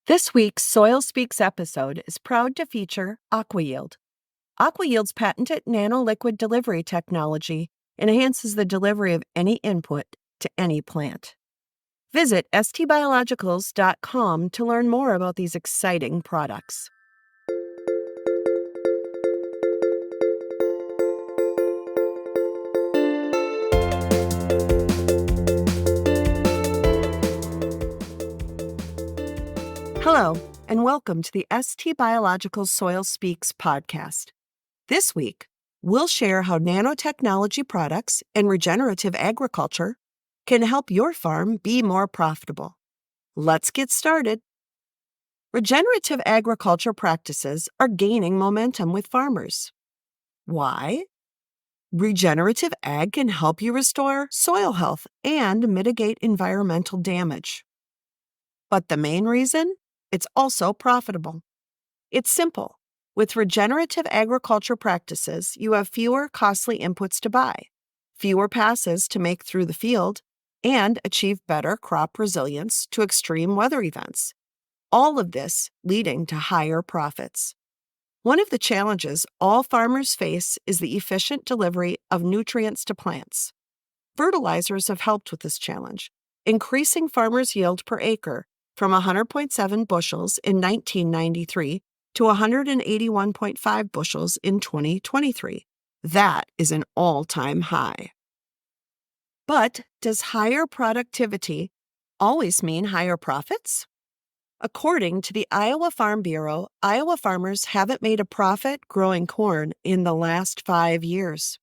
This week's Soil Speaks episode is proud to feature Aqua-Yield. Aqua-Yield's patented nano-liquid delivery technology enhances the delivery of any input to any plant. Visit stbiologicals.com to learn more about these exciting products. Hello, and welcome to the ST Biologicals Soil Speaks podcast. This week, we'll share how nanotechnology products and regenerative agriculture can help your farm be more profitable. Let's get started. Regenerative agriculture practices are gaining momentum with farmers. Why? Regenerative ag can help you restore soil health and mitigate environmental damage. But the main reason? It's also profitable. It's simple. With regenerative agriculture practices, you have fewer costly inputs to buy, fewer passes to make through the field, and achieve better crop resilience to extreme weather events. All of this leading to higher profits. One of the challenges all farmers face is the efficient delivery of nutrients to plants. Fertilizers have helped with this challenge, increasing farmers' yield per acre from 100.7 bushels in 1993 to 181.5 bushels in 2023. That is an all-time high. But does higher productivity always mean higher profits? According to the Iowa Farm Bureau, Iowa farmers haven't made a profit growing corn in the last 5 years.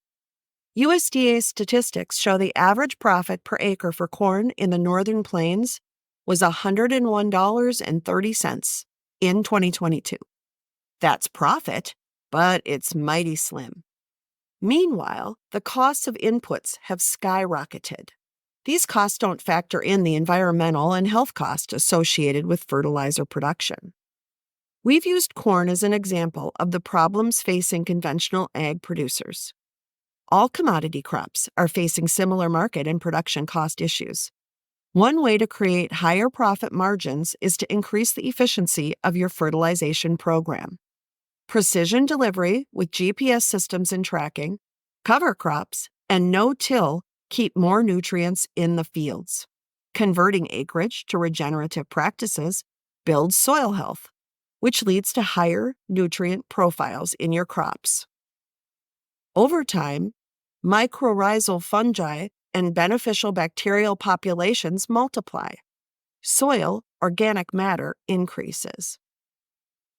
USDA statistics show the average profit per acre for corn in the Northern Plains was $101.30 in 2022. That's profit, but it's mighty slim. Meanwhile, the costs of inputs have skyrocketed. These costs don't factor in the environmental and health costs associated with fertilizer production. We've used corn as an example of the problems facing conventional ag producers. All commodity crops are facing similar market and production cost issues. One way to create higher profit margins is to increase the efficiency of your fertilization program. Precision delivery with GPS systems and tracking, cover crops, and no-till keep more nutrients in the fields. Converting acreage to regenerative practices builds soil health, which leads to higher nutrient profiles in your crops. Over time, mycorrhizal fungi and beneficial bacterial populations multiply. Soil organic matter increases.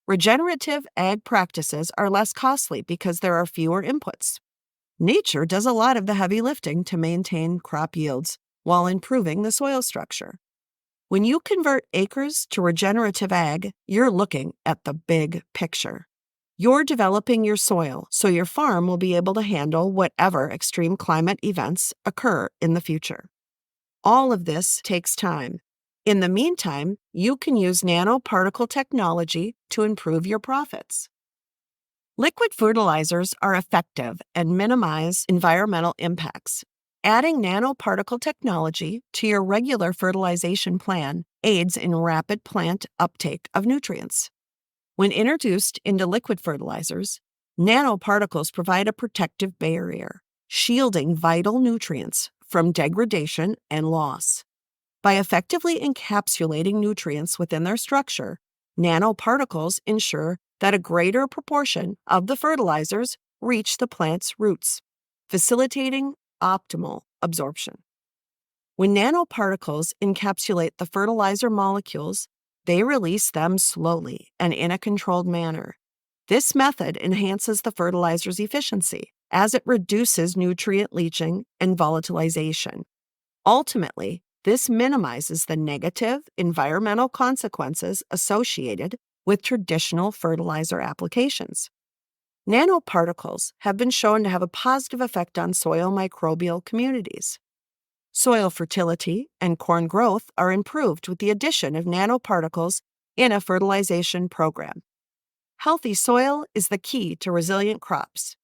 Regenerative ag practices are less costly because there are fewer inputs. Nature does a lot of the heavy lifting to maintain crop yields while improving the soil structure. When you convert acres to regenerative ag, you're looking at the big picture. You're developing your soil so your farm will be able to handle whatever extreme climate events occur in the future. All of this takes time. In the meantime, you can use nanoparticle technology to improve your profits. Liquid fertilizers are effective and minimize environmental impacts. Adding nanoparticle technology to your regular fertilization plan aids in rapid plant uptake of nutrients. When introduced into liquid fertilizers, nanoparticles provide a protective barrier, shielding vital nutrients from degradation and loss. By effectively encapsulating nutrients within their structure, nanoparticles ensure that a greater proportion of the fertilizers reach the plant's roots, facilitating optimal absorption. When nanoparticles encapsulate the fertilizer molecules, they release them slowly and in a controlled manner. This method enhances the fertilizer's efficiency as it reduces nutrient leaching and volatilization. Ultimately, this minimizes the negative environmental consequences associated with traditional fertilizer applications. Nanoparticles have been shown to have a positive effect on soil microbial communities. Soil fertility and corn growth are improved with the addition of nanoparticles in a fertilization program. Healthy soil is the key to resilient crops.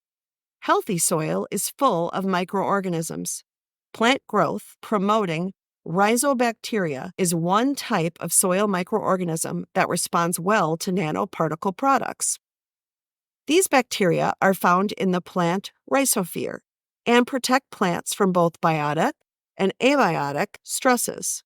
Healthy soil is full of microorganisms, plant growth promoting Rhizobacteria is one type of soil microorganism that responds well to nanoparticle products. These bacteria are found in the plant rhizosphere and protect plants from both biotic and abiotic stresses.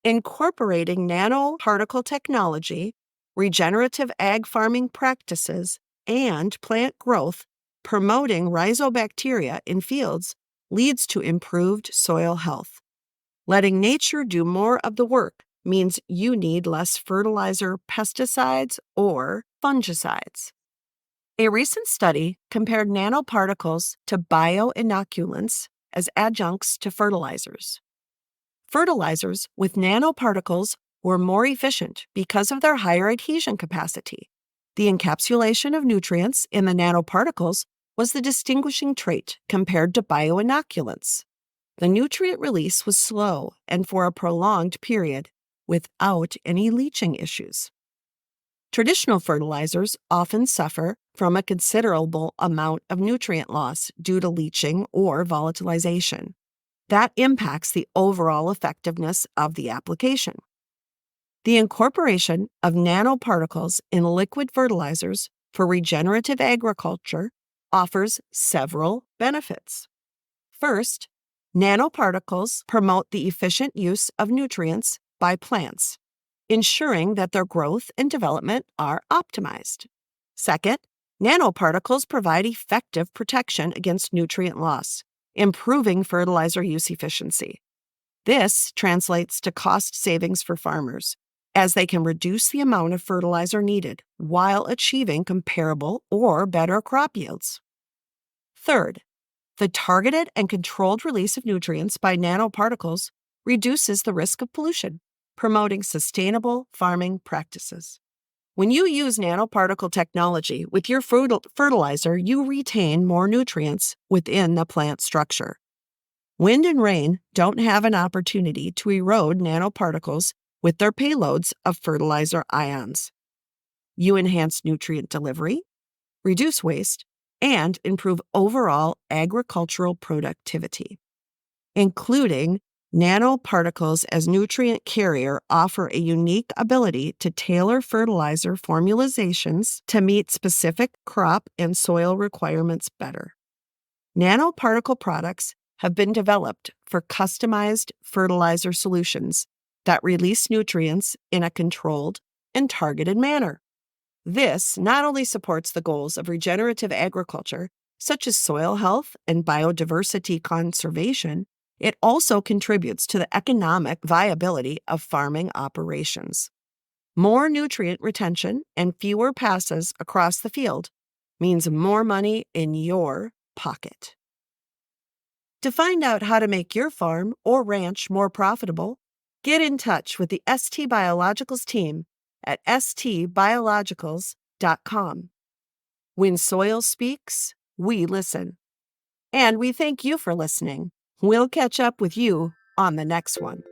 Incorporating nanoparticle technology, regenerative ag farming practices, and plant growth, promoting rhizobacteria in fields leads to improved soil health. Letting nature do more of the work means you need less fertilizer, pesticides, or fungicides. A recent study compared nanoparticles to bioinoculants as adjuncts to fertilizers. Fertilizers with nanoparticles were more efficient because of their higher adhesion capacity. The encapsulation of nutrients in the nanoparticles was the distinguishing trait compared to bioinoculants. The nutrient release was slow and for a prolonged period, without any leaching issues. Traditional fertilizers often suffer from a considerable amount of nutrient loss due to leaching or volatilization. That impacts the overall effectiveness of the application. The incorporation of nanoparticles in liquid fertilizers for regenerative agriculture offers several benefits. First, nanoparticles promote the efficient use of nutrients by plants, ensuring that their growth and development are optimized. Second, nanoparticles provide effective protection against nutrient loss, improving fertilizer use efficiency. This translates to cost savings for farmers, as they can reduce the amount of fertilizer needed while achieving comparable or better crop yields. Third, the targeted and controlled release of nutrients by nanoparticles reduces the risk of pollution, promoting sustainable farming practices. When you use nanoparticle technology with your fertilizer, you retain more nutrients within the plant structure. Wind and rain don't have an opportunity to erode nanoparticles with their payloads of fertilizer ions. You enhance nutrient delivery, reduce waste, and improve overall agricultural productivity. Including nanoparticles as nutrient carrier offer a unique ability to tailor fertilizer formulations to meet specific crop and soil requirements better. Nanoparticle products have been developed for customized fertilizer solutions that release nutrients in a controlled and targeted manner. This not only supports the goals of regenerative agriculture, such as soil health and biodiversity conservation, it also contributes to the economic viability of farming operations. More nutrient retention and fewer passes across the field means more money in your pocket. To find out how to make your farm or ranch more profitable, get in touch with the ST Biologicals team at stbiologicals.com. When soil speaks, we listen. And we thank you for listening. We'll catch up with you on the next one.